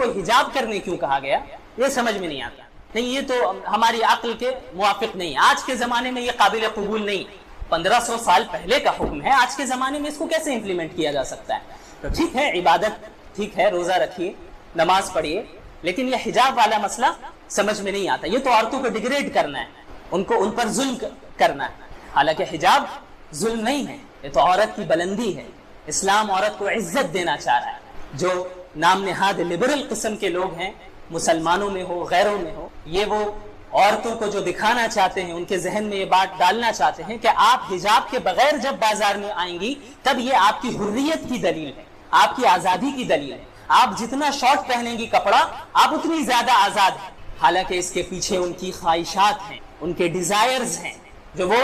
کو حجاب کرنے کیوں کہا گیا یہ سمجھ میں نہیں آتا. نہیں یہ تو ہماری عقل کے موافق نہیں. آج کے زمانے میں یہ قابل قبول نہیں. 1500 سال پہلے کا حکم ہے, آج کے زمانے میں اس کو کیسے امپلیمنٹ کیا جا سکتا ہے؟ تو ٹھیک ہے عبادت, ٹھیک ہے روزہ رکھیے, نماز پڑھیے, لیکن یہ حجاب والا مسئلہ سمجھ میں نہیں آتا. یہ تو عورتوں کو ڈیگریڈ کرنا ہے, ان پر ظلم کرنا ہے. حالانکہ حجاب ظلم نہیں ہے, یہ تو عورت کی بلندی ہے. اسلام عورت کو عزت دینا چاہ رہا ہے. جو نام نہاد لبرل قسم کے لوگ ہیں, مسلمانوں میں ہو غیروں میں ہو, یہ وہ عورتوں کو جو دکھانا چاہتے ہیں, ان کے ذہن میں یہ بات ڈالنا چاہتے ہیں کہ آپ حجاب کے بغیر جب بازار میں آئیں گی تب یہ آپ کی حریت کی دلیل ہے, آپ کی آزادی کی دلیل ہے. آپ جتنا شارٹ پہنیں گی کپڑا آپ اتنی زیادہ آزاد ہیں. حالانکہ اس کے پیچھے ان کی خواہشات ہیں, ان کے ڈیزائرز ہیں, جو وہ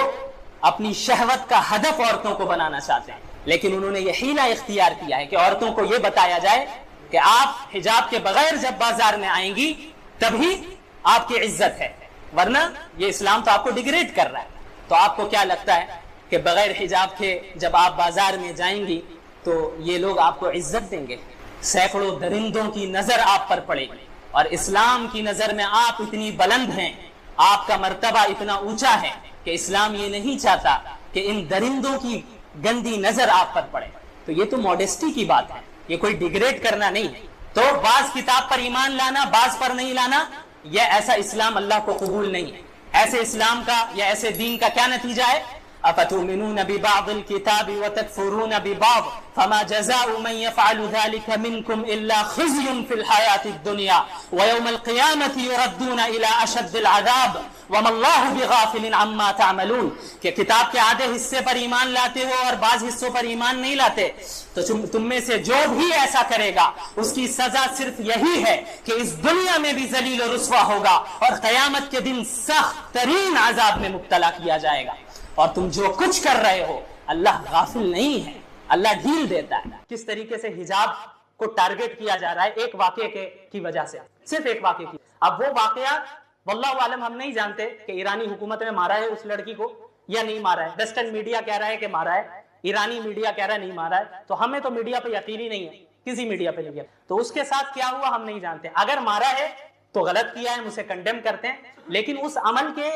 اپنی شہوت کا ہدف عورتوں کو بنانا چاہتے ہیں. لیکن انہوں نے یہ حیلہ اختیار کیا ہے کہ عورتوں کو یہ بتایا جائے کہ آپ حجاب کے بغیر جب بازار میں آئیں گی تبھی آپ کی عزت ہے, ورنہ یہ اسلام تو آپ کو ڈیگریڈ کر رہا ہے. تو آپ کو کیا لگتا ہے کہ بغیر حجاب کے جب آپ بازار میں جائیں گی تو یہ لوگ آپ کو عزت دیں گے؟ سینکڑوں درندوں کی نظر آپ پر پڑے گی, اور اسلام کی نظر میں آپ اتنی بلند ہیں, آپ کا مرتبہ اتنا اونچا ہے کہ اسلام یہ نہیں چاہتا کہ ان درندوں کی گندی نظر آپ پر پڑے. تو یہ تو موڈیسٹی کی بات ہے, یہ کوئی ڈیگریڈ کرنا نہیں ہے. تو بعض کتاب پر ایمان لانا, بعض پر نہیں لانا, یہ ایسا اسلام اللہ کو قبول نہیں ہے. ایسے اسلام کا یا ایسے دین کا کیا نتیجہ ہے؟ افتؤمنون ببعض الكتاب وتكفرون ببعض فما جزاء من يفعل ذلك منكم الا خزي في الحياة الدنيا ويوم القيامة يردون الى اشد العذاب وما الله بغافل عما تعملون. کہ کتاب کے آدھے حصے پر ایمان لاتے ہو اور بعض حصوں پر ایمان نہیں لاتے, تو تم میں سے جو بھی ایسا کرے گا اس کی سزا صرف یہی ہے کہ اس دنیا میں بھی ذلیل و رسوا ہوگا اور قیامت کے دن سخت ترین عذاب میں مبتلا کیا جائے گا. اور تم جو کچھ کر رہے ہو اللہ غافل نہیں ہے, اللہ ڈھیل دیتا ہے. کس طریقے سے حجاب کو ٹارگٹ کیا جا رہا ہے ایک واقعے کی وجہ سے, صرف ایک واقعے کی. اب وہ واقعہ واللہ عالم ہم نہیں جانتے کہ ایرانی حکومت نے مارا ہے اس لڑکی کو یا نہیں مارا ہے. ویسٹرن میڈیا کہہ رہا ہے کہ مارا ہے, ایرانی میڈیا کہہ رہا ہے نہیں مارا ہے. تو ہمیں تو میڈیا پہ یقین ہی نہیں ہے, کسی میڈیا پہ نہیں ہے. تو اس کے ساتھ کیا ہوا ہم نہیں جانتے. اگر مارا ہے تو غلط کیا ہے, ہم اسے کنڈیم کرتے ہیں, لیکن اس عمل کے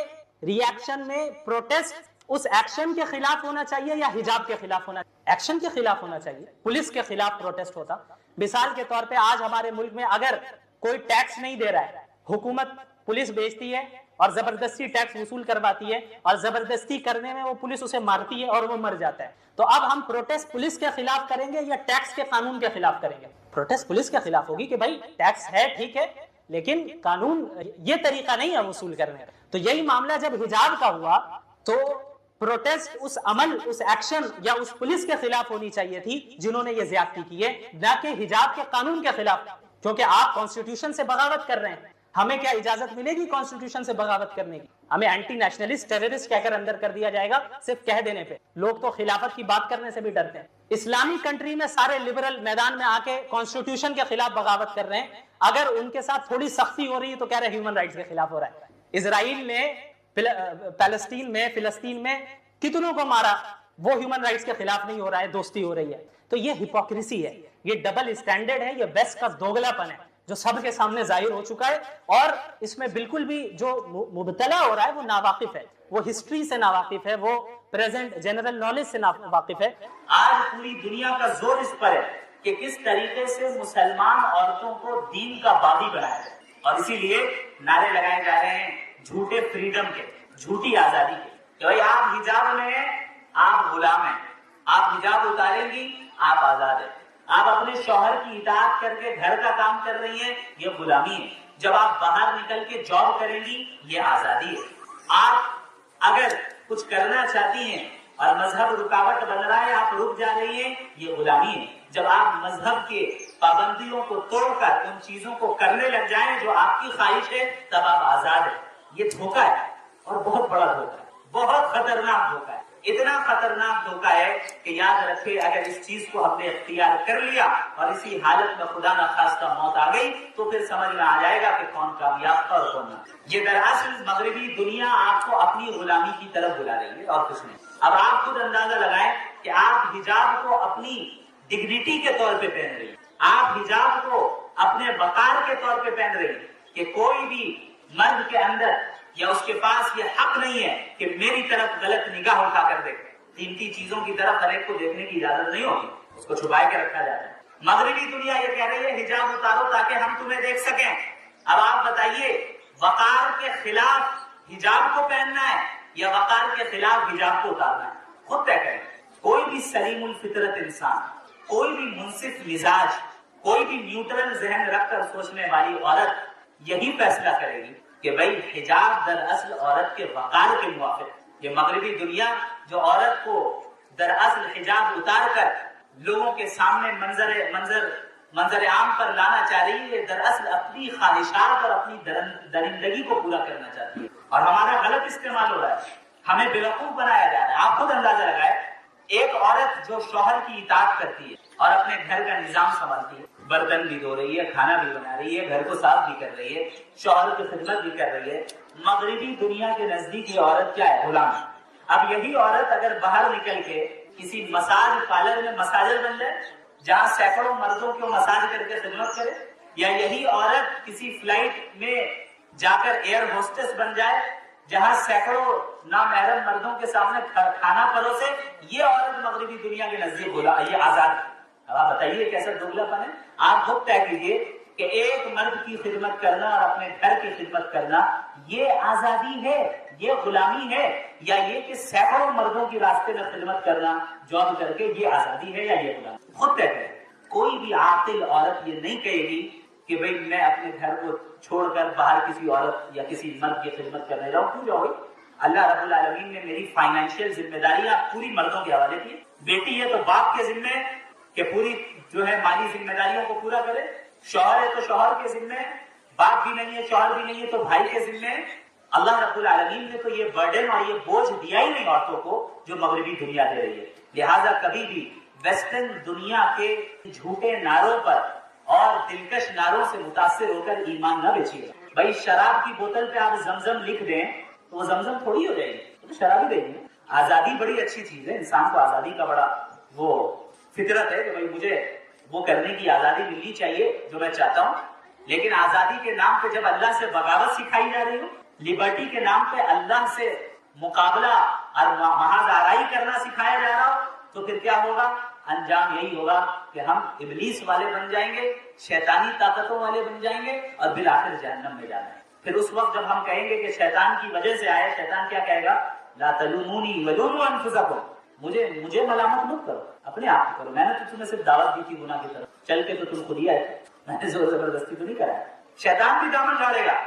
ری ایکشن میں پروٹیسٹ اس ایکشن کے خلاف ہونا چاہیے یا حجاب کے خلاف ہونا چاہیے؟ ایکشن کے خلاف ہونا چاہیے. پولیس کے خلاف پروٹیسٹ ہوتا. مثال کے طور پہ آج ہمارے ملک میں اگر کوئی ٹیکس نہیں دے رہا ہے, حکومت پولیس بھیجتی ہے اور زبردستی ٹیکس وصول کرواتی ہے, اور زبردستی کرنے میں وہ پولیس اسے مارتی ہے اور وہ مر جاتا ہے. تو اب ہم پروٹیسٹ پولیس کے خلاف کریں گے یا ٹیکس کے قانون کے خلاف کریں گے؟ پروٹیسٹ پولیس کے خلاف ہوگی کہ بھائی ٹیکس ہے ٹھیک ہے, لیکن قانون یہ طریقہ نہیں ہے وصول کرنے کا. تو یہی معاملہ جب حجاب کا ہوا تو پروٹیسٹ اس عمل, اس ایکشن یا اس پولیس کے خلاف ہونی چاہیے تھی جنہوں نے یہ زیادتی کی ہے, نہ کہ حجاب کے قانون کے خلاف. کیونکہ آپ کانسٹیٹیوشن سے بغاوت کر رہے ہیں. ہمیں کیا اجازت ملے گی کانسٹیٹیوشن سے بغاوت کرنے کی؟ ہمیں اینٹی نیشنلسٹ ٹیررسٹ کہہ کر اندر کر دیا جائے گا صرف کہہ دینے پہ. لوگ تو خلافت کی بات کرنے سے بھی ڈرتے ہیں. اسلامی کنٹری میں سارے لبرل میدان میں آ کے کانسٹیٹیوشن کے خلاف بغاوت کر رہے ہیں. اگر ان کے ساتھ تھوڑی سختی ہو رہی ہے تو کہہ رہے ہیں ہیومن رائٹس کے خلاف ہو رہا ہے. اسرائیل نے فلسطین میں کتنوں کو مارا, وہ ہیومن رائٹس کے خلاف نہیں ہو رہا ہے, دوستی ہو رہی ہے. تو یہ ہپوکریسی ہے, یہ ڈبل اسٹینڈرڈ ہے, یہ بیس کا دوگلا پن ہے جو سب کے سامنے ظاہر ہو چکا ہے. اور اس میں بالکل بھی جو مبتلا ہو رہا ہے وہ ناواقف ہے, وہ ہسٹری سے ناواقف ہے, وہ پریزنٹ جنرل نالج سے ناواقف ہے. آج پوری دنیا کا زور اس پر ہے کہ کس طریقے سے مسلمان عورتوں کو دین کا باغی بنایا ہے, اور اسی لیے نعرے لگائے جا رہے ہیں جھوٹے فریڈم کے, جھوٹی آزادی کے, کہ بھائی آپ حجاب میں ہیں آپ غلام ہیں, آپ حجاب اتاریں گی آپ آزاد ہیں, آپ اپنے شوہر کی اطاعت کر کے گھر کا کام کر رہی ہیں یہ غلامی ہے, جب آپ باہر نکل کے جاب کریں گی یہ آزادی ہے. آپ اگر کچھ کرنا چاہتی ہیں اور مذہب رکاوٹ بن رہا ہے آپ رک جا رہی ہیں یہ غلامی ہے. جب آپ مذہب کے پابندیوں کو توڑ کر ان چیزوں کو کرنے لگ جائیں جو آپ کی خواہش ہے تب آپ آزاد ہیں. یہ دھوکہ ہے اور بہت بڑا دھوکہ ہے, بہت خطرناک دھوکہ ہے. اتنا خطرناک دھوکہ ہے کہ یاد رکھے اگر اس چیز کو ہم نے اختیار کر لیا اور اسی حالت میں خدا نخواستہ موت آ گئی تو پھر سمجھ میں آ جائے گا کہ کون کامیاب تھا اور کون نہ. یہ دراصل مغربی دنیا آپ کو اپنی غلامی کی طرف بلا رہی ہے اور کچھ نہیں. اب آپ خود اندازہ لگائیں کہ آپ حجاب کو اپنی ڈگنیٹی کے طور پہ پہن رہی ہیں, آپ حجاب کو اپنے وقار کے طور پہ پہن رہی ہے کہ کوئی بھی مرد کے اندر یا اس کے پاس یہ حق نہیں ہے کہ میری طرف غلط نگاہ اٹھا کر دیکھے. قیمتی چیزوں کی طرف ہر ایک کو دیکھنے کی اجازت نہیں ہوتی, اس کو چھپائے کے رکھا جاتا ہے. مغربی دنیا یہ کہہ رہی ہے حجاب اتارو تاکہ ہم تمہیں دیکھ سکیں. اب آپ بتائیے وقار کے خلاف حجاب کو پہننا ہے یا وقار کے خلاف حجاب کو اتارنا ہے؟ خود طے کریں. کوئی بھی سلیم الفطرت انسان, کوئی بھی منصف مزاج, کوئی بھی نیوٹرل ذہن رکھ کر سوچنے والی عورت یہی فیصلہ کرے گی کہ بھائی حجاب دراصل عورت کے وقار کے موافق. یہ مغربی دنیا جو عورت کو دراصل حجاب اتار کر لوگوں کے سامنے منظر عام پر لانا چاہ رہی ہے, دراصل اپنی خواہشات اور اپنی درندگی کو پورا کرنا چاہتی ہے, اور ہمارا غلط استعمال ہو رہا ہے, ہمیں بیوقوف بنایا جا رہا ہے. آپ خود اندازہ لگائے, ایک عورت جو شوہر کی اطاعت کرتی ہے اور اپنے گھر کا نظام سنبھالتی ہے, برتن بھی دھو رہی ہے, کھانا بھی بنا رہی ہے, گھر کو صاف بھی کر رہی ہے, شوہر کی خدمت بھی کر رہی ہے, مغربی دنیا کے نزدیک یہ عورت کیا ہے؟ غلام. اب یہی عورت اگر باہر نکل کے کسی مساج پارلر میں مساجر بن جائے جہاں سینکڑوں مردوں کو مساج کر کے خدمت کرے, یا یہی عورت کسی فلائٹ میں جا کر ایئر ہوسٹس بن جائے جہاں سینکڑوں نامحرم مردوں کے سامنے کھانا پروسے, یہ عورت مغربی دنیا کے نزدیک بولا یہ آزاد ہے. اب آپ بتائیے کیسا دوگلا پن ہے. آپ خود طے کیجیے کہ ایک مرد کی خدمت کرنا اور اپنے گھر کی خدمت کرنا یہ آزادی ہے, یہ غلامی ہے, یا یہ کہ سینکڑوں مردوں کی راستے میں خدمت کرنا جاب کر کے یہ آزادی ہے یا یہ غلامی؟ خود طے کریں. کوئی بھی عاقل عورت یہ نہیں کہے گی کہ بھئی میں اپنے گھر کو چھوڑ کر باہر کسی عورت یا کسی مرد کی خدمت کرنے جاؤں. کیوں جاؤ گے؟ اللہ رب العالمین نے میری فائنینشیل ذمہ داریاں پوری مردوں کے حوالے کی. بیٹی ہے تو باپ کے ذمے کہ پوری جو ہے مالی ذمہ داریوں کو پورا کرے, شوہر ہے تو شوہر کے ذمے, باپ بھی نہیں ہے شوہر بھی نہیں ہے تو بھائی کے ذمے. اللہ رب العالمین نے تو یہ برڈن اور یہ بوجھ دیا ہی نہیں عورتوں کو جو مغربی دنیا دے رہی ہے. لہٰذا کبھی بھی ویسٹرن دنیا کے جھوٹے نعروں پر اور دلکش نعروں سے متاثر ہو کر ایمان نہ بیچیے. بھائی شراب کی بوتل پہ آپ زمزم لکھ دیں تو وہ زمزم تھوڑی ہو جائے گی, تو شراب ہی دیں گے. آزادی بڑی اچھی چیز ہے, انسان کو آزادی کا بڑا وہ فطرت ہے کہ بھائی مجھے وہ کرنے کی آزادی ملنی چاہیے جو میں چاہتا ہوں, لیکن آزادی کے نام پہ جب اللہ سے بغاوت سکھائی جا رہی ہو, لبرٹی کے نام پہ اللہ سے مقابلہ اور محاذ آرائی کرنا سکھایا جا رہا ہو, تو پھر کیا ہوگا؟ انجام یہی ہوگا کہ ہم ابلیس والے بن جائیں گے, شیطانی طاقتوں والے بن جائیں گے اور بالآخر جہنم میں جانا ہے. پھر اس وقت جب ہم کہیں گے کہ شیطان کی وجہ سے آئے, شیطان کیا کہے گا؟ لا تلومونی ولوموا انفسکم, مجھے ملامت مت کرو, اپنے آپ کو کرو. میں نے تو تمہیں صرف دعوت دی تھی گناہ کی طرف, چل کے تو تم خود ہی آئے, میں نے زور زبردستی تو نہیں کرایا. شیطان بھی دامن ڈالے گا.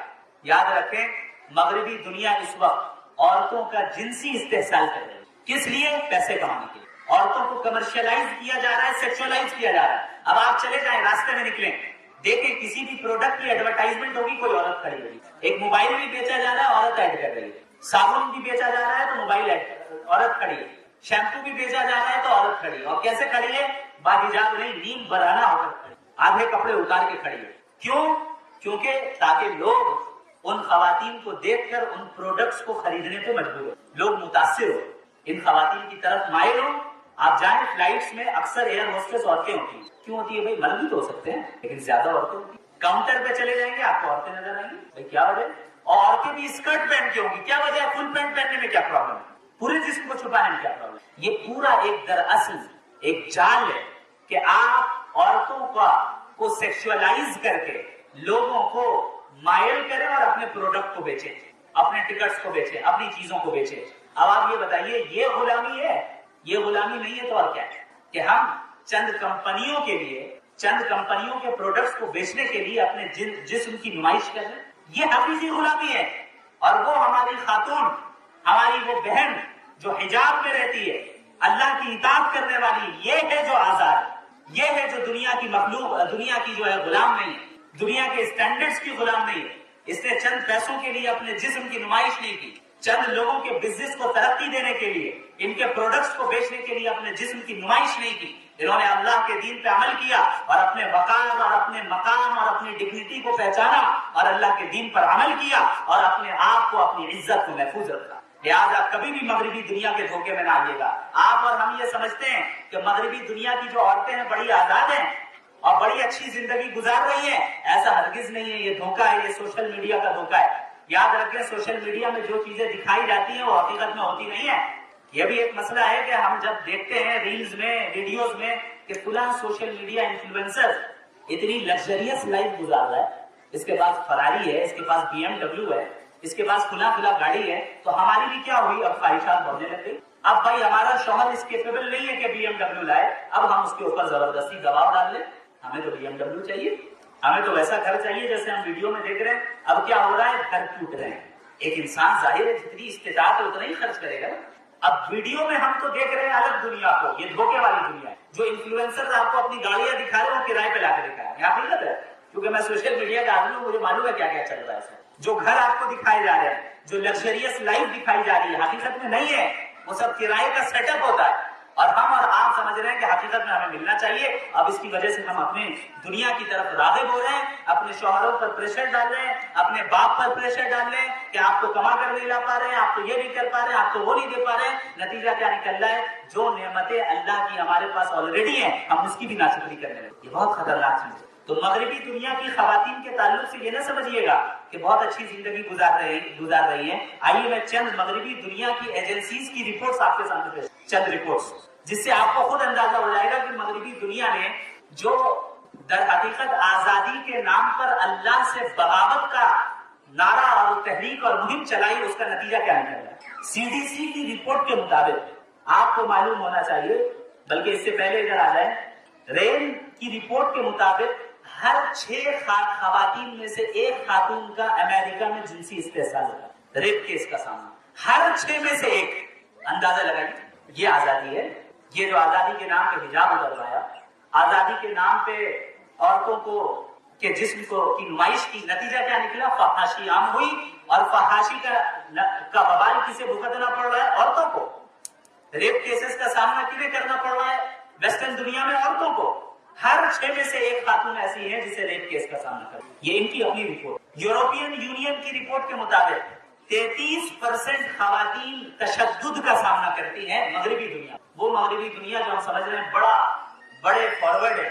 یاد رکھیں مغربی دنیا اس وقت عورتوں کا جنسی استحصال کر رہی ہے. کس لیے؟ پیسے کمانے کے لیے. عورتوں کو کمرشلائز کیا جا رہا ہے, سیکشولائز کیا جا رہا ہے. اب آپ چلے جائیں, راستے میں نکلیں, دیکھیں کسی بھی پروڈکٹ کی ایڈورٹائزمنٹ ہوگی, کوئی عورت کھڑی ہوگی. ایک موبائل بھی بیچا جا رہا ہے, عورت ایڈ کر رہی ہے. صابن بھی بیچا جا رہا ہے تو موبائل ایڈ, عورت کھڑی ہے. شیمپو بھی بیچا جا رہا ہے تو عورت کھڑی ہے. اور کیسے کھڑی ہے؟ باحجاب نہیں, نیم برہنہ ہو کر کھڑی, آدھے کپڑے اتار کے کھڑی ہے. کیوں؟ کیونکہ تاکہ لوگ ان خواتین کو دیکھ کر ان پروڈکٹس کو خریدنے پہ مجبور ہو, لوگ متاثر ہو, ان خواتین کی طرف مائل ہو. آپ جائیں فلائٹس میں, اکثر ایئر ہوسٹس عورتیں ہوتی ہیں. کیوں ہوتی ہے بھائی؟ مرد بھی تو ہو سکتے ہیں لیکن زیادہ عورتیں ہوتی ہیں. کاؤنٹر پہ چلے جائیں گے آپ کو عورتیں نظر آئیں گی. بھائی کیا وجہ؟ اور عورتیں بھی اسکرٹ پہن کے ہوں گی, کیا وجہ ہے؟ فل پینٹ پہننے میں کیا پرابلم ہے؟ پورے جسم کو چھپانے میں کیا پرابلم ہے؟ یہ پورا ایک دراصل ایک جال ہے کہ آپ عورتوں کو سیکشولائز کر کے لوگوں کو مائل کریں اور اپنے پروڈکٹ کو بیچیں, اپنے ٹکٹس کو بیچیں, اپنی چیزوں کو بیچیں. اب آپ یہ بتائیے یہ غلامی ہے؟ یہ غلامی نہیں ہے تو اور کیا ہے؟ کہ ہم چند کمپنیوں کے لیے, چند کمپنیوں کے پروڈکٹس کو بیچنے کے لیے اپنے جسم کی نمائش کر رہے ہیں. یہ حقیقی غلامی ہے. اور وہ ہماری خاتون, ہماری وہ بہن جو حجاب میں رہتی ہے, اللہ کی اطاعت کرنے والی, یہ ہے جو آزاد, یہ ہے جو دنیا کی مخلوق, دنیا کی جو ہے غلام نہیں ہے, دنیا کے اسٹینڈرڈز کی غلام نہیں ہے. اس نے چند پیسوں کے لیے اپنے جسم کی نمائش نہیں کی, چند لوگوں کے بزنس کو ترقی دینے کے لیے, ان کے پروڈکٹس کو بیچنے کے لیے اپنے جسم کی نمائش نہیں کی. انہوں نے اللہ کے دین پہ عمل کیا اور اپنے وقار اور اپنے مقام اور اپنی ڈگنیٹی کو پہچانا اور اللہ کے دین پر عمل کیا اور اپنے آپ کو, اپنی عزت کو محفوظ رکھا. لہٰذا کبھی بھی مغربی دنیا کے دھوکے میں نہ آئیے گا. آپ اور ہم یہ سمجھتے ہیں کہ مغربی دنیا کی جو عورتیں ہیں بڑی آزاد ہیں, اور بڑی اچھی زندگی گزار رہی ہیں. ایسا ہرگز نہیں ہے، یہ دھوکہ ہے، یہ سوشل میڈیا کا دھوکہ ہے. یاد رکھیں سوشل میڈیا میں جو چیزیں دکھائی جاتی ہیں وہ حقیقت میں ہوتی نہیں ہے. یہ بھی ایک مسئلہ ہے کہ ہم جب دیکھتے ہیں ریلز میں، ویڈیوز میں کہ فلاں سوشل میڈیا انفلوئنسر اتنی لگژریس لائف گزار رہا ہے، اس کے پاس فراری ہے، اس کے پاس BMW ہے، اس کے پاس کھلا گاڑی ہے، تو ہماری بھی کیا ہوئی؟ اب خواہشات بڑھنے لگ گئی. اب بھائی ہمارا شوہر اس کیپیبل نہیں ہے کہ BMW لائے، اب ہم اس کے اوپر زبردستی دباؤ ڈال لیں. ہمیں تو BMW چاہیے، ہمیں تو ویسا گھر چاہیے جیسے ہم ویڈیو میں دیکھ رہے ہیں. اب کیا ہو رہا ہے؟ گھر ٹوٹ رہے ہیں. ایک انسان ظاہر ہے جتنی استطاعت ہے اتنا ہی خرچ کرے گا. اب ویڈیو میں ہم تو دیکھ رہے ہیں الگ دنیا کو، یہ دھوکے والی دنیا ہے. جو انفلوئنسر آپ کو اپنی گاڑیاں دکھا رہے ہیں وہ کرائے پہ لا کے دکھا رہے ہیں، یہ حقیقت ہے. کیونکہ میں سوشل میڈیا کا آدمی ہوں، مجھے معلوم ہے کیا کیا چل رہا ہے. جو گھر آپ کو دکھائے جا رہے ہیں، جو لگژریس لائف دکھائی جا رہی ہے، حقیقت میں نہیں ہے، وہ سب کرائے کا سیٹ اپ ہوتا ہے. اور ہم اور آپ سمجھ رہے ہیں کہ حقیقت میں ہمیں ملنا چاہیے. اب اس کی وجہ سے ہم اپنے دنیا کی طرف راغب ہو رہے ہیں، اپنے شوہروں پر پریشر ڈال رہے ہیں، اپنے باپ پر پریشر ڈال رہے ہیں کہ آپ تو کما کر نہیں لا پا رہے ہیں، آپ تو یہ نہیں کر پا رہے ہیں، آپ تو وہ نہیں دے پا رہے ہیں. نتیجہ کیا نکل رہا ہے؟ جو نعمتیں اللہ کی ہمارے پاس آلریڈی ہیں ہم اس کی بھی ناشکری کرنے لگے. یہ بہت خطرناک چیز ہے. تو مغربی دنیا کی خواتین کے تعلق سے یہ نہ سمجھیے گا کہ بہت اچھی زندگی گزار رہی ہیں. آئیے میں چند مغربی دنیا کی ایجنسیز کی رپورٹس آپ کے سامنے پیش، چند رپورٹس جس سے آپ کو خود اندازہ ہو جائے گا کہ مغربی دنیا نے جو در حقیقت آزادی کے نام پر اللہ سے بغاوت کا نعرہ اور تحریک اور مہم چلائی، اس کا نتیجہ کیا نکل رہا ہے. CDC کی رپورٹ کے مطابق آپ کو معلوم ہونا چاہیے، بلکہ اس سے پہلے ادھر آ جائیں، رین کی رپورٹ کے مطابق ہر 6 خواتین میں سے ایک خاتون کا امریکہ میں جنسی استحصال ہوتا ہے، ریپ کیس کا سامنا. ہر 6 میں سے ایک. اندازہ لگائیے. یہ آزادی ہے. یہ جو آزادی کے نام پہ حجاب اتروایا، آزادی کے نام پہ عورتوں کو کے جسم کو کی نمائش کی، نتیجہ کیا نکلا؟ فحاشی عام ہوئی. اور فحاشی کا وبال کسے بھگتنا پڑ رہا ہے؟ عورتوں کو. ریپ کیسز کا سامنا کیوں کرنا پڑ رہا ہے ویسٹرن دنیا میں؟ عورتوں کو. ہر 6 میں سے ایک خاتون ایسی ہے جسے ریپ کیس کا سامنا کرنا. یہ ان کی اپنی رپورٹ. یورپین یونین کی رپورٹ کے مطابق 33% خواتین تشدد کا سامنا کرتی ہیں مغربی دنیا. وہ مغربی دنیا جو ہم سمجھ رہے ہیں بڑے فارورڈ ہے،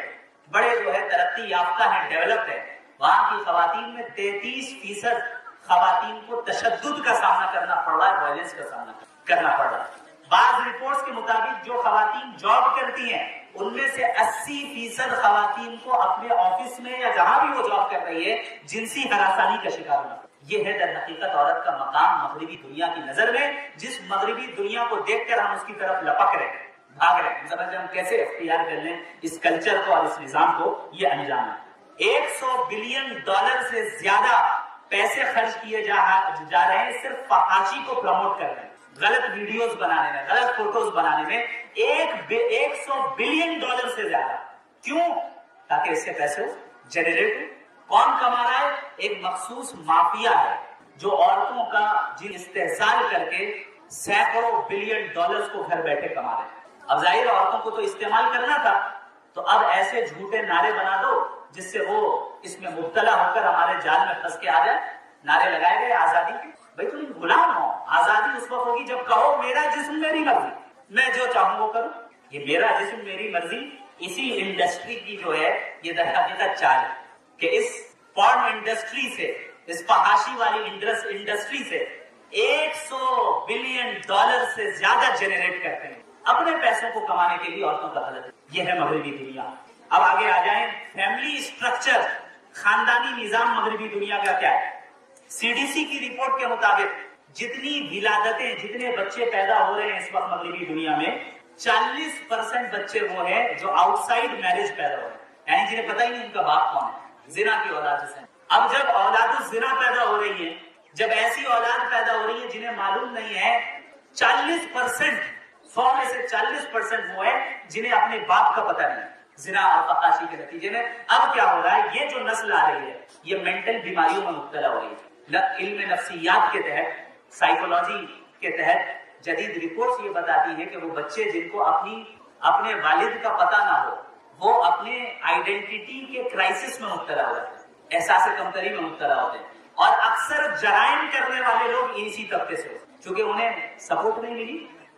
بڑے جو ہے ترقی یافتہ ہے، ڈیولپڈ ہے، وہاں کی خواتین میں 33% خواتین کو تشدد کا سامنا کرنا پڑ رہا ہے، وائلنس کا سامنا کرنا پڑ رہا ہے. بعض رپورٹس کے مطابق جو خواتین جاب کرتی ہیں ان میں سے 80% خواتین کو اپنے آفس میں یا جہاں بھی وہ جاب کر رہی ہے جنسی ہراسانی کا شکار ہونا. یہ ہے در حقیقت عورت کا مقام مغربی دنیا کی نظر میں، جس مغربی دنیا کو دیکھ کر ہم اس کی طرف لپک رہے ہیں، بھاگ رہے ہیں. سمجھ ہم کیسے اختیار کر لیں اس کلچر کو اور اس نظام کو. یہ انجام ہے. $100 بلین سے زیادہ پیسے خرچ کیے جا رہے ہیں صرف فحاشی کو پروموٹ کرنے میں، غلط ویڈیوز بنانے میں، غلط فوٹوز بنانے میں. $100 بلین سے زیادہ. کیوں؟ تاکہ اس سے پیسے جنریٹ ہو. کون کما رہا ہے؟ ایک مخصوص مافیا ہے جو عورتوں کا جن استحصال کر کے سینکڑوں بلین ڈالرز کو گھر بیٹھے کما رہے ہیں. اب ظاہر عورتوں کو تو استعمال کرنا تھا، تو اب ایسے جھوٹے نعرے بنا دو جس سے وہ اس میں مبتلا ہو کر ہمارے جال میں پھنس کے آ جائے. نعرے لگائے گئے آزادی کے. بھائی تم غلام ہو. آزادی اس وقت ہوگی جب کہو میرا جسم میری مرضی، میں جو چاہوں وہ کروں. یہ میرا جسم میری مرضی اسی انڈسٹری کی جو ہے یہ در حقیقت چال ہے کہ اس پورن انڈسٹری سے، اس فحاشی والی انڈسٹری سے $100 بلین سے زیادہ جنریٹ کرتے ہیں اپنے پیسوں کو کمانے کے لیے عورتوں کا غلط. یہ ہے مغربی دنیا. اب آگے آ جائیں. فیملی اسٹرکچر، خاندانی نظام مغربی دنیا کا کیا ہے؟ CDC کی رپورٹ کے مطابق جتنی ولادتیں، جتنے بچے پیدا ہو رہے ہیں اس وقت مغربی دنیا میں، 40% بچے وہ ہیں جو آؤٹ سائڈ میرج پیدا ہو رہے ہیں، یعنی جنہیں پتہ ہی نہیں ان کا باپ کون ہے، زنا کی اولاد جسے. اب جب اولاد الزنا پیدا ہو رہی ہے، جب ایسی اولاد پیدا ہو رہی ہے جنہیں معلوم نہیں ہے، 40%، 100 میں سے 40% وہ ہے جنہیں اپنے باپ کا پتہ نہیں، زنا اور فحاشی کے نتیجے میں. اب کیا ہو رہا ہے؟ یہ جو نسل آ رہی ہے یہ مینٹل بیماریوں میں مبتلا ہو رہی ہے. علم نفسیات کے تحت، سائیکولوجی کے تحت جدید رپورٹس یہ بتاتی ہے کہ وہ بچے جن کو اپنے والد کا پتہ نہ ہو، وہ اپنے آئیڈینٹی کے کرائسس میں مبتلا ہو جاتے ہیں، احساس کمتری میں مبتلا ہوتے ہیں. اور اکثر جرائم کرنے والے لوگ اسی طبقے سے ہوتے ہیں، چونکہ انہیں سپورٹ نہیں ملی،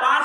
5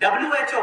WHO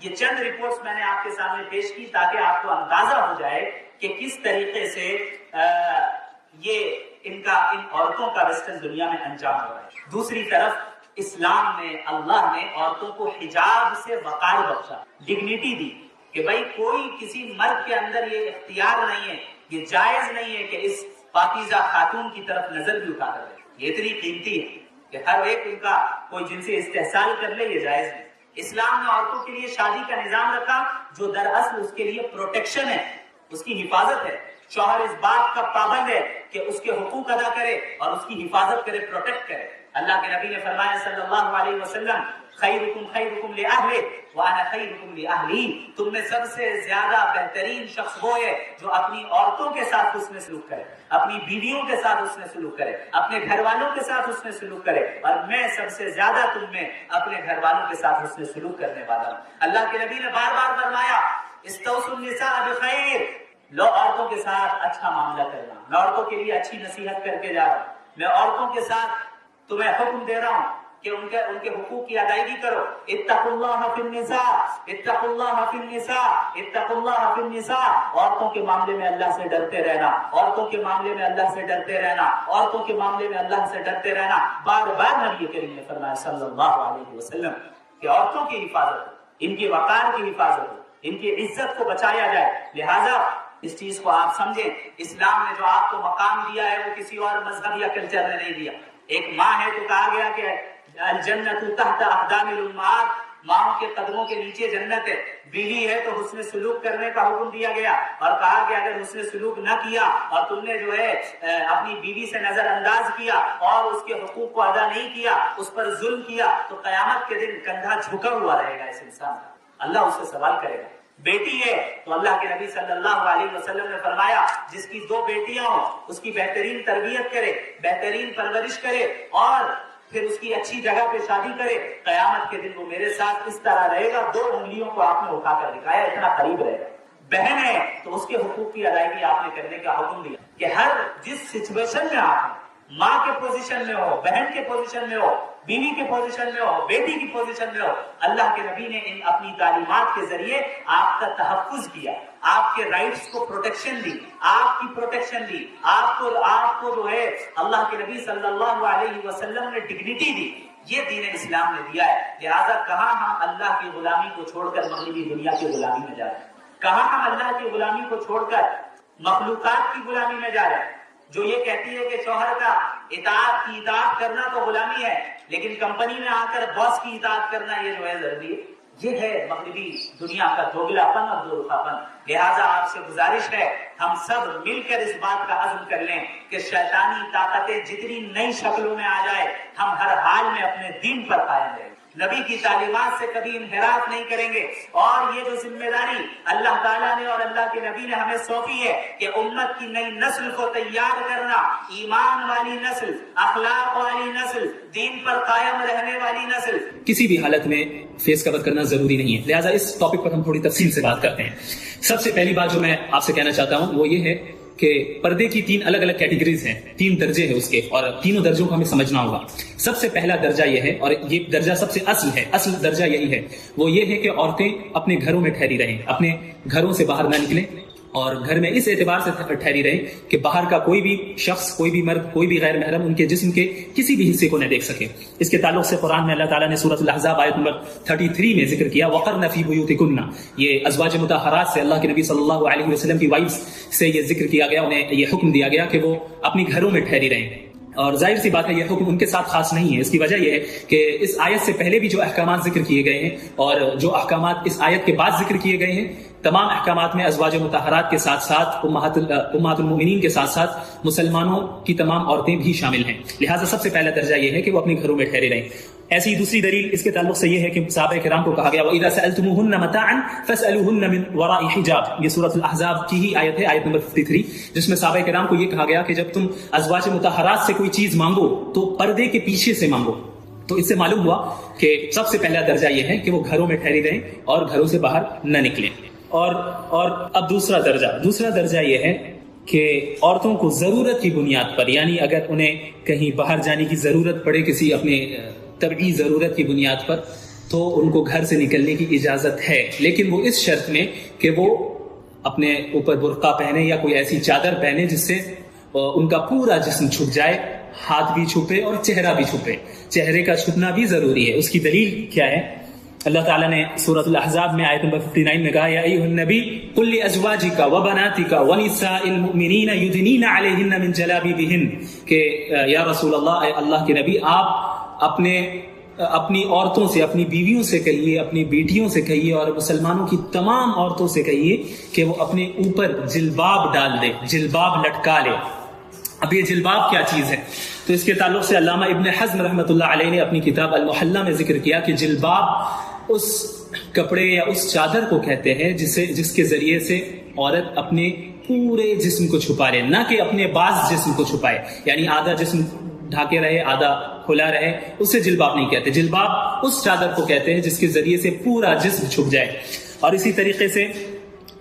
یہ چند رپورٹس میں نے آپ کے سامنے پیش کی تاکہ آپ کو اندازہ ہو جائے کہ کس طریقے سے یہ ان عورتوں کا ویسٹرن دنیا میں انجام ہو رہا ہے۔ دوسری طرف اسلام میں اللہ نے عورتوں کو حجاب سے وقار بخشا، ڈگنیٹی دی کہ بھائی کوئی کسی مرد کے اندر یہ اختیار نہیں ہے، یہ جائز نہیں ہے کہ اس پاکیزہ خاتون کی طرف نظر بھی اٹھا کر دے۔ یہ اتنی قیمتی ہے کہ ہر ایک ان کا کوئی جنسی استحصال کر لے، یہ جائز نہیں۔ اسلام نے عورتوں کے لیے شادی کا نظام رکھا جو دراصل اس کے لیے پروٹیکشن ہے، اس کی حفاظت ہے۔ شوہر اس بات کا پابند ہے کہ اس کے حقوق ادا کرے اور اس کی حفاظت کرے، پروٹیکٹ کرے۔ اللہ کے نبی نے فرمایا صلی اللہ علیہ وسلم، خیرکم خیرکم لأہلہ وانا خیرکم لأہلی، تم میں سب سے زیادہ بہترین شخص وہ ہے جو اپنی عورتوں کے ساتھ حسن سلوک کرے، اپنی بیویوں کے ساتھ حسن سلوک کرے، اپنے گھر والوں کے ساتھ حسن سلوک کرے، اور میں سب سے زیادہ تم میں اپنے گھر والوں کے ساتھ حسن سلوک کرنے والا ہوں۔ اللہ کے نبی نے بار بار فرمایا استوصوا النساء بخیر، لو عورتوں کے ساتھ اچھا معاملہ کرنا۔ میں عورتوں کے لیے اچھی نصیحت کر کے جا رہا ہوں، میں عورتوں کے ساتھ تمہیں حکم دے رہا ہوں کہ ان کے حقوق کی ادائیگی کرو۔ اتقوا اللہ فی النساء، اتقوا اللہ فی النساء، اتقوا اللہ فی النساء، عورتوں کے معاملے میں اللہ سے ڈرتے رہنا، عورتوں کے معاملے میں اللہ سے ڈرتے رہنا، عورتوں کے معاملے میں اللہ سے ڈرتے رہنا۔ بار بار نبی کریم نے فرمایا صلی اللہ علیہ وسلم کہ عورتوں کی حفاظت ہو، ان کے وقار کی حفاظت ہو، ان کی عزت کو بچایا جائے۔ لہذا اس چیز کو آپ سمجھیں، اسلام نے جو آپ کو مقام دیا ہے وہ کسی اور مذہب یا کلچر نے نہیں دیا۔ ایک ماں ہے تو کہا گیا کہ الجنت تحت اقدام الامہات، ماں کے قدموں کے نیچے جنت ہے۔ بیوی ہے تو حسن سلوک کرنے کا حکم دیا گیا اور کہا کہ اگر حسن سلوک نہ کیا اور تم نے جو ہے اپنی بیوی سے نظر انداز کیا اور اس کے حقوق کو ادا نہیں کیا، اس پر ظلم کیا، تو قیامت کے دن کندھا جھکا ہوا رہے گا اس انسان کا، اللہ اس سے سوال کرے گا۔ بیٹی ہے تو اللہ کے نبی صلی اللہ علیہ وسلم نے فرمایا جس کی 2 بیٹیاں ہوں اس کی بہترین تربیت کرے، بہترین پرورش کرے اور پھر اس کی اچھی جگہ پہ شادی کرے، قیامت کے دن وہ میرے ساتھ اس طرح رہے گا، 2 انگلیوں کو آپ نے اٹھا کر دکھایا، اتنا قریب رہے گا۔ بہن ہے تو اس کے حقوق کی ادائیگی آپ نے کرنے کا حکم دیا کہ ہر جس سچویشن میں آپ ہیں، ماں کے پوزیشن میں ہو، بہن کے پوزیشن میں ہو، بیوی کے پوزیشن میں ہو، بیٹی کی پوزیشن میں ہو، اللہ کے نبی نے ان اپنی تعلیمات کے ذریعے آپ کا تحفظ کیا، آپ کے رائٹس کو پروٹیکشن دی، آپ کی پروٹیکشن دی، آپ کو جو ہے اللہ کے نبی صلی اللہ علیہ وسلم نے ڈگنیٹی دی۔ یہ دین اسلام نے دیا ہے۔ لہذا کہاں ہم اللہ کی غلامی کو چھوڑ کر مغربی دنیا کی غلامی میں جا رہے ہیں، کہاں ہم اللہ کی غلامی کو چھوڑ کر مخلوقات کی غلامی میں جا رہے ہیں جو یہ کہتی ہے کہ شوہر کا اطاعت کرنا تو غلامی ہے، لیکن کمپنی میں آ کر باس کی اطاعت کرنا یہ جو ہے ضروری ہے۔ یہ ہے مغربی دنیا کا دوگلا پن اور دو رخا پن۔ لہٰذا آپ سے گزارش ہے ہم سب مل کر اس بات کا عزم کر لیں کہ شیطانی طاقتیں جتنی نئی شکلوں میں آ جائے ہم ہر حال میں اپنے دین پر قائم رہیں، نبی کی تعلیمات سے کبھی انحراف نہیں کریں گے، اور یہ جو ذمہ داری اللہ تعالیٰ نے اور اللہ کے نبی نے ہمیں سونپی ہے کہ امت کی نئی نسل کو تیار کرنا، ایمان والی نسل، اخلاق والی نسل، دین پر قائم رہنے والی نسل، کسی بھی حالت میں فیس کور کرنا ضروری نہیں ہے۔ لہٰذا اس ٹاپک پر ہم تھوڑی تفصیل سے بات کرتے ہیں۔ سب سے پہلی بات جو میں آپ سے کہنا چاہتا ہوں وہ یہ ہے کہ پردے کی 3 الگ الگ کیٹیگریز ہیں، 3 درجے ہیں اس کے، اور تینوں درجوں کو ہمیں سمجھنا ہوگا۔ سب سے پہلا درجہ یہ ہے، اور یہ درجہ سب سے اصل درجہ یہی ہے، وہ یہ ہے کہ عورتیں اپنے گھروں میں ٹھہری رہیں، اپنے گھروں سے باہر نہ نکلیں، اور گھر میں اس اعتبار سے ٹھہری رہیں کہ باہر کا کوئی بھی شخص، کوئی بھی مرد، کوئی بھی غیر محرم ان کے جسم کے کسی بھی حصے کو نہ دیکھ سکے۔ اس کے تعلق سے قرآن میں اللہ تعالیٰ نے سورۃ الاحزاب آیت نمبر 33 میں ذکر کیا وَقَرْنَ فِي بُيُوتِكُنَّ، یہ ازواج مطہرات سے اللہ کے نبی صلی اللہ علیہ وسلم کی وائفز سے یہ ذکر کیا گیا، انہیں یہ حکم دیا گیا کہ وہ اپنی گھروں میں ٹھہری رہیں۔ اور ظاہر سی بات ہے یہ حکم ان کے ساتھ خاص نہیں ہے۔ اس کی وجہ یہ ہے کہ اس آیت سے پہلے بھی جو احکامات ذکر کیے گئے ہیں اور جو احکامات اس آیت کے بعد ذکر کیے گئے ہیں، تمام احکامات میں ازواج مطہرات کے ساتھ ساتھ امہات المؤمنین کے ساتھ ساتھ مسلمانوں کی تمام عورتیں بھی شامل ہیں۔ لہٰذا سب سے پہلا درجہ یہ ہے کہ وہ اپنے گھروں میں ٹھہرے رہیں۔ ایسی ہی دوسری دلیل اس کے تعلق سے یہ ہے کہ صحابہ کرام کو کہا گیا وَإِذَا سَأَلْتُمُوهُنَّ مَتَاعًا فَاسْأَلُوهُنَّ مِنْ وَرَاءِ حِجَابٍ، یہ سورۃ الاحزاب کی ہی آیت ہے، آیت نمبر 53، جس میں صحابہ کرام کو یہ کہا گیا کہ جب تم ازواج مطہرات سے کوئی چیز مانگو تو پردے کے پیچھے سے مانگو۔ تو اس سے معلوم ہوا کہ سب سے پہلا درجہ یہ ہے کہ وہ گھروں میں ٹھہری رہیں اور گھروں سے باہر نہ نکلیں۔ اور اب دوسرا درجہ یہ ہے کہ عورتوں کو ضرورت کی بنیاد پر، یعنی اگر انہیں کہیں باہر جانے کی ضرورت پڑے، کسی اپنے طبعی ضرورت کی بنیاد پر، تو ان کو گھر سے نکلنے کی اجازت ہے، لیکن وہ اس شرط میں کہ وہ اپنے اوپر برقع پہنے یا کوئی ایسی چادر پہنے جس سے ان کا پورا جسم چھپ جائے، ہاتھ بھی چھپے اور چہرہ بھی چھپے۔ چہرے کا چھپنا بھی ضروری ہے۔ اس کی دلیل کیا ہے؟ اللہ تعالیٰ نے سورۃ الاحزاب میں آیت نمبر 59 میں کہا، یا ایھا النبی قل لازواجک وبناتک ونساء المؤمنین یدنین علیہن من جلابیبہن، کہ یا رسول اللہ، اے اللہ کے نبی، آپ اپنی عورتوں سے، اپنی بیویوں سے کہیے، اپنی بیٹیوں سے کہیے اور مسلمانوں کی تمام عورتوں سے کہیے کہ وہ اپنے اوپر جلباب ڈال دے، جلباب لٹکا لے۔ اب یہ جلباب کیا چیز ہے؟ تو اس کے تعلق سے علامہ ابن حزم رحمۃ اللہ علیہ نے اپنی کتاب المحلہ میں ذکر کیا کہ جلباب اس کپڑے یا اس چادر کو کہتے ہیں جس کے ذریعے سے عورت اپنے پورے جسم کو چھپا لے، نہ کہ اپنے بعض جسم کو چھپائے، یعنی آدھا جسم ڈھاکے رہے آدھا کھلا رہے، اسے جلباب نہیں کہتے۔ جلباب اس چادر کو کہتے ہیں جس کے ذریعے سے پورا جسم چھپ جائے۔ اور اسی طریقے سے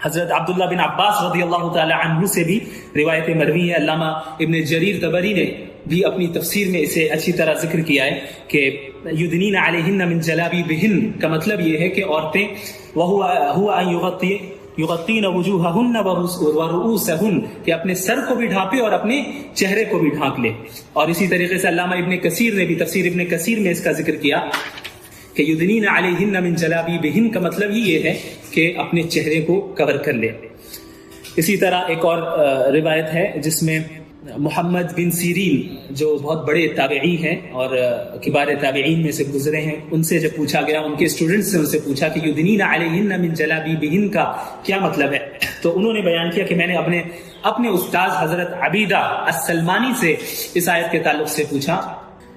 حضرت عبداللہ بن عباس رضی اللہ تعالی عنہ سے بھی روایت مروی ہے۔ علامہ ابن جریر طبری نے بھی اپنی تفسیر میں اسے اچھی طرح ذکر کیا ہے کہ یدنین علیہن من جلابیبہن کا مطلب یہ ہے کہ عورتیں وَهُوَ أَن یغطین وجوہہن ورؤوسہن، کہ اپنے سر کو بھی ڈھانپے اور اپنے چہرے کو بھی ڈھانپ لے۔ اور اسی طریقے سے علامہ ابن کثیر نے بھی تفسیر ابن کثیر میں اس کا ذکر کیا کہ یدنین علیہن من جلابیبہن کا مطلب ہی یہ ہے کہ اپنے چہرے کو کور کر لے۔ اسی طرح ایک اور روایت ہے جس میں محمد بن سیرین جو بہت بڑے تابعی ہیں اور کبار تابعین میں سے گزرے ہیں، ان سے جب پوچھا گیا، ان کے اسٹوڈنٹس سے ان سے پوچھا کہ یدنین علیہن من جلابیبہن کا کیا مطلب ہے، تو انہوں نے بیان کیا کہ میں نے اپنے استاذ حضرت عبیدہ السلمانی سے اس آیت کے تعلق سے پوچھا۔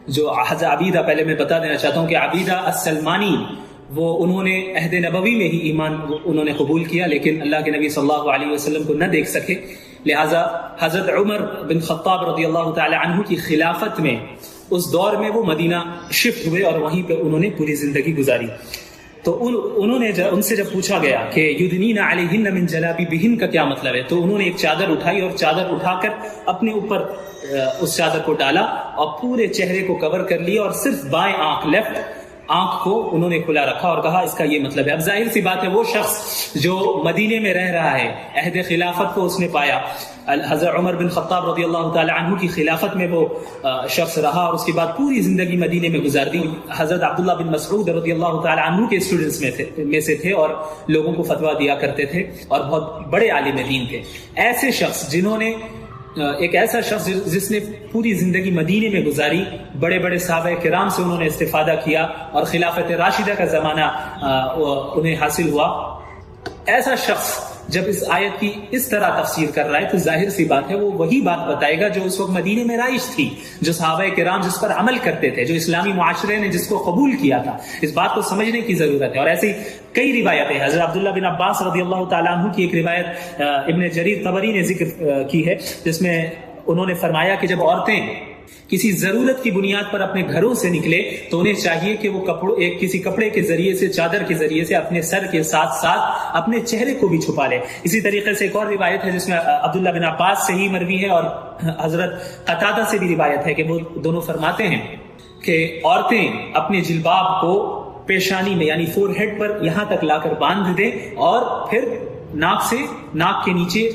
جو حضرت عبیدہ، پہلے میں بتا دینا چاہتا ہوں کہ عبیدہ السلمانی وہ انہوں نے عہد نبوی میں ہی ایمان انہوں نے قبول کیا، لیکن اللہ کے نبی صلی اللہ علیہ وسلم کو نہ دیکھ سکے، لہٰذا حضرت عمر بن خطاب رضی اللہ تعالی عنہ کی خلافت میں اس دور میں وہ مدینہ شفٹ ہوئے اور وہیں پہ انہوں نے پوری زندگی گزاری۔ تو انہوں نے ان سے جب پوچھا گیا کہ یدنین علیہن من جلابیبہن کا کیا مطلب ہے، تو انہوں نے ایک چادر اٹھائی اور چادر اٹھا کر اپنے اوپر اس چادر کو ڈالا اور پورے چہرے کو کور کر لیا اور صرف بائیں آنکھ، لیفٹ آنکھ کو انہوں نے کھلا رکھا اور کہا اس کا یہ مطلب ہے۔ اب ظاہر سی بات ہے وہ شخص جو مدینے میں رہ رہا ہے، عہد خلافت کو اس نے پایا، حضرت عمر بن خطاب رضی اللہ تعالی عنہ کی خلافت میں وہ شخص رہا اور اس کے بعد پوری زندگی مدینے میں گزار دی۔ حضرت عبداللہ بن مسعود رضی اللہ تعالی عنہ کے اسٹوڈنٹس میں سے تھے اور لوگوں کو فتویٰ دیا کرتے تھے اور بہت بڑے عالم دین تھے۔ ایسے شخص جنہوں نے ایک ایسا شخص جس نے پوری زندگی مدینے میں گزاری، بڑے بڑے صحابہ کرام سے انہوں نے استفادہ کیا اور خلافت راشدہ کا زمانہ انہیں حاصل ہوا، ایسا شخص جب اس آیت کی اس طرح تفسیر کر رہا ہے تو ظاہر سی بات ہے وہ وہی بات بتائے گا جو اس وقت مدینے میں رائج تھی، جو صحابہ کرام جس پر عمل کرتے تھے، جو اسلامی معاشرے نے جس کو قبول کیا تھا۔ اس بات کو سمجھنے کی ضرورت ہے۔ اور ایسی کئی روایتیں، حضرت عبداللہ بن عباس رضی اللہ تعالیٰ عنہ کی ایک روایت ابن جریر طبری نے ذکر کی ہے جس میں انہوں نے فرمایا کہ جب عورتیں کسی ضرورت کی بنیاد پر اپنے گھروں سے نکلے تو انہیں چاہیے کہ وہ کسی کپڑے کے ذریعے سے، چادر کے ذریعے سے اپنے سر کے ساتھ ساتھ اپنے چہرے کو بھی چھپا لے۔ اسی طریقے سے ایک اور روایت ہے جس میں عبداللہ بن عباس سے ہی مروی ہے اور حضرت قتادہ سے بھی روایت ہے کہ وہ دونوں فرماتے ہیں کہ عورتیں اپنے جلباب کو پیشانی میں یعنی فور ہیڈ پر یہاں تک لا کر باندھ دیں اور پھر ناک کے نیچے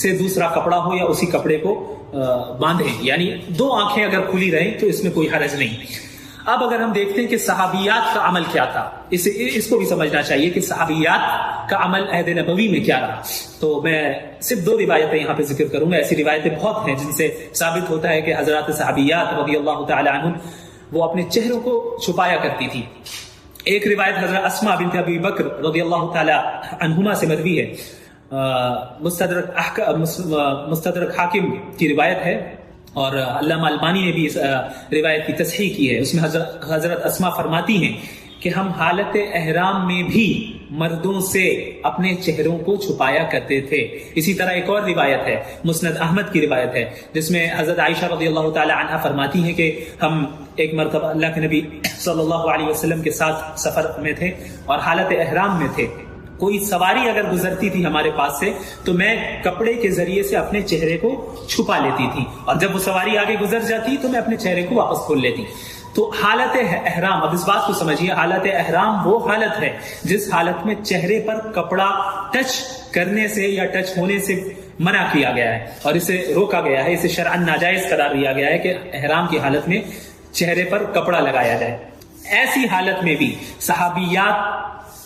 سے دوسرا کپڑا ہو یا اسی کپڑے کو باندھیں، یعنی دو آنکھیں اگر کھلی رہیں تو اس میں کوئی حرج نہیں۔ اب اگر ہم دیکھتے ہیں کہ صحابیات کا عمل کیا تھا، اس کو بھی سمجھنا چاہیے کہ صحابیات کا عمل عہد نبوی میں کیا رہا، تو میں صرف دو روایتیں یہاں پہ ذکر کروں گا۔ ایسی روایتیں بہت ہیں جن سے ثابت ہوتا ہے کہ حضرات صحابیات رضی اللہ تعالی عنہم وہ اپنے چہروں کو چھپایا کرتی تھی۔ ایک روایت حضرت اسماء بنت ابی بکر رضی اللہ تعالی عنہما سے مروی ہے، مستدرک حاکم کی روایت ہے اور علامہ البانی نے بھی اس روایت کی تصحیح کی ہے۔ اس میں حضرت اسماء فرماتی ہیں کہ ہم حالت احرام میں بھی مردوں سے اپنے چہروں کو چھپایا کرتے تھے۔ اسی طرح ایک اور روایت ہے، مسند احمد کی روایت ہے، جس میں حضرت عائشہ رضی اللہ تعالی عنہا فرماتی ہیں کہ ہم ایک مرتبہ اللہ کے نبی صلی اللہ علیہ وسلم کے ساتھ سفر میں تھے اور حالت احرام میں تھے، کوئی سواری اگر گزرتی تھی ہمارے پاس سے تو میں کپڑے کے ذریعے سے اپنے چہرے کو چھپا لیتی تھی اور جب وہ سواری آگے گزر جاتی تو میں اپنے چہرے کو واپس کھول لیتی۔ تو تو حالت احرام، اب اس بات کو سمجھیے، حالت احرام وہ حالت ہے جس حالت میں چہرے پر کپڑا ٹچ کرنے سے یا ٹچ ہونے سے منع کیا گیا ہے اور اسے روکا گیا ہے، اسے شرعاً ناجائز قرار دیا گیا ہے کہ احرام کی حالت میں چہرے پر کپڑا لگایا جائے۔ ایسی حالت میں بھی صحابیات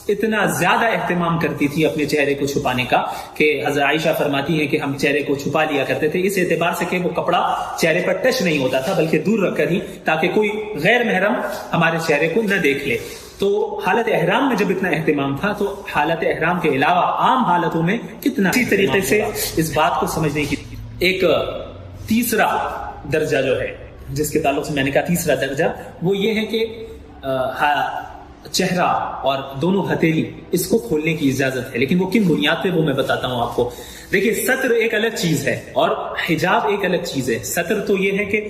اتنا زیادہ اہتمام کرتی تھی اپنے چہرے کو چھپانے کا کہ حضرت عائشہ فرماتی ہیں کہ ہم چہرے کو چھپا لیا کرتے تھے اس اعتبار سے کہ وہ کپڑا چہرے پر ٹچ نہیں ہوتا تھا بلکہ دور رکھ کر ہی، تاکہ کوئی غیر محرم ہمارے چہرے کو نہ دیکھ لے۔ تو حالت احرام میں جب اتنا اہتمام تھا تو حالت احرام کے علاوہ عام حالتوں میں کتنا اسی طریقے سے اس بات کو سمجھنے کی ایک تیسرا درجہ جو ہے جس کے تعلق سے میں نے کہا تیسرا درجہ، وہ یہ ہے کہ چہرہ اور دونوں ہتھیلی اس کو کھولنے کی اجازت ہے، لیکن وہ کن بنیاد پہ وہ میں بتاتا ہوں آپ کو۔ دیکھیے ستر ایک الگ چیز ہے اور حجاب ایک الگ چیز ہے۔ ستر تو یہ ہے کہ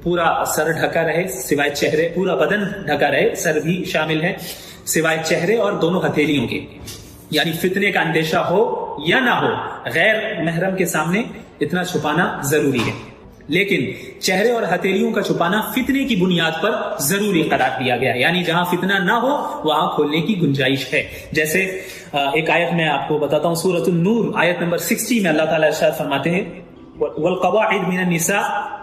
پورا سر ڈھکا رہے سوائے چہرے، پورا بدن ڈھکا رہے، سر بھی شامل ہے سوائے چہرے اور دونوں ہتھیلیوں کے، یعنی فتنے کا اندیشہ ہو یا نہ ہو غیر محرم کے سامنے اتنا چھپانا ضروری ہے، لیکن چہرے اور ہتھیلیوں کا چھپانا فتنے کی بنیاد پر ضروری قرار دیا گیا، یعنی جہاں فتنہ نہ ہو وہاں کھولنے کی گنجائش ہے۔ جیسے ایک آیت میں آپ کو بتاتا ہوں، سورۃ النور آیت نمبر 60 میں اللہ تعالیٰ ارشاد فرماتے ہیں وَالْقَوَاعِدْ مِنَ النِّسَاءِ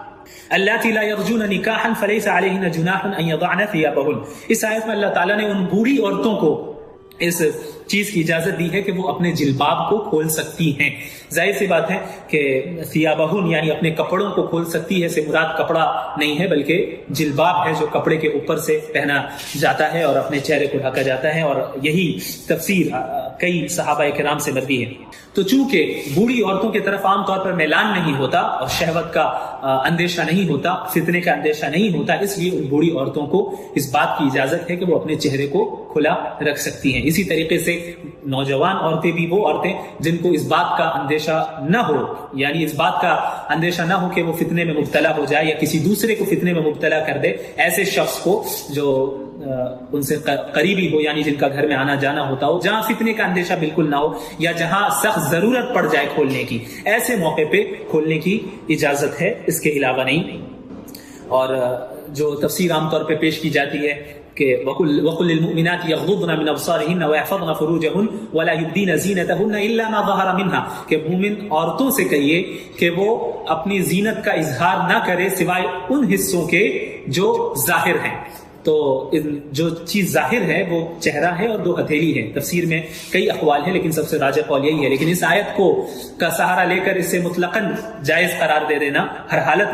اللَّاتِي لَا يَرْجُونَ نِكَاحًا فَلَيْسَ عَلَيْهِنَّ جُنَاحٌ أَن يَضَعْنَ ثِيَابَهُنَّ۔ اس آیت میں اللہ تعالیٰ نے ان بوڑھی عورتوں کو اس چیز کی اجازت دی ہے کہ وہ اپنے جلباب کو کھول سکتی ہیں۔ ظاہر سی بات ہے کہ ثیابہن یعنی اپنے کپڑوں کو کھول سکتی ہے، سے مراد کپڑا نہیں ہے بلکہ جلباب ہے جو کپڑے کے اوپر سے پہنا جاتا ہے اور اپنے چہرے کو ڈھکا جاتا ہے، اور یہی تفسیر کئی صحابہ کرام سے مروی ہے۔ تو چونکہ بوڑھی عورتوں کی طرف عام طور پر میلان نہیں ہوتا اور شہوت کا اندیشہ نہیں ہوتا، فتنے کا اندیشہ نہیں ہوتا، اس لیے ان بوڑھی عورتوں کو اس بات کی اجازت ہے کہ وہ اپنے چہرے کو کھلا رکھ سکتی ہیں۔ اسی طریقے سے نوجوان عورتیں بھی وہ عورتیں جن کو اس بات کا اندیشہ نہ ہو، یعنی اس بات کا اندیشہ نہ ہو کہ وہ فتنے میں مبتلا ہو جائے یا کسی دوسرے کو فتنے میں مبتلا کر دے، ایسے شخص کو جو ان سے قریبی ہو، یعنی جن کا گھر میں آنا جانا ہوتا ہو، جہاں فتنے کا اندیشہ بالکل نہ ہو یا جہاں سخت ضرورت پڑ جائے کھولنے کی، ایسے موقع پہ کھولنے کی اجازت ہے، اس کے علاوہ نہیں۔ اور جو تفسیر عام طور پہ پیش کی جاتی ہے کہ وَقُلْ لِلْمُؤْمِنَاتِ يَغْضُضْنَ مِنْ أَبْصَارِهِنَّ وَيَحْفَظْنَ فُرُوجَهُنَّ وَلَا يُبْدِينَ زِينَتَهُنَّ إِلَّا مَا ظَهَرَ مِنْهَا، کہ مومن عورتوں سے کہیے کہ وہ اپنی زینت کا اظہار نہ کرے سوائے ان حصوں کے جو ظاہر ہیں۔ تو جو چیز ظاہر ہے وہ چہرہ ہے اور دو ہتھیلی ہے۔ تفسیر میں کئی اقوال ہیں لیکن سب سے راجح قول یہی ہے، لیکن اس آیت کو کا سہارا لے کر اسے مطلقاً جائز قرار دے دینا ہر حالت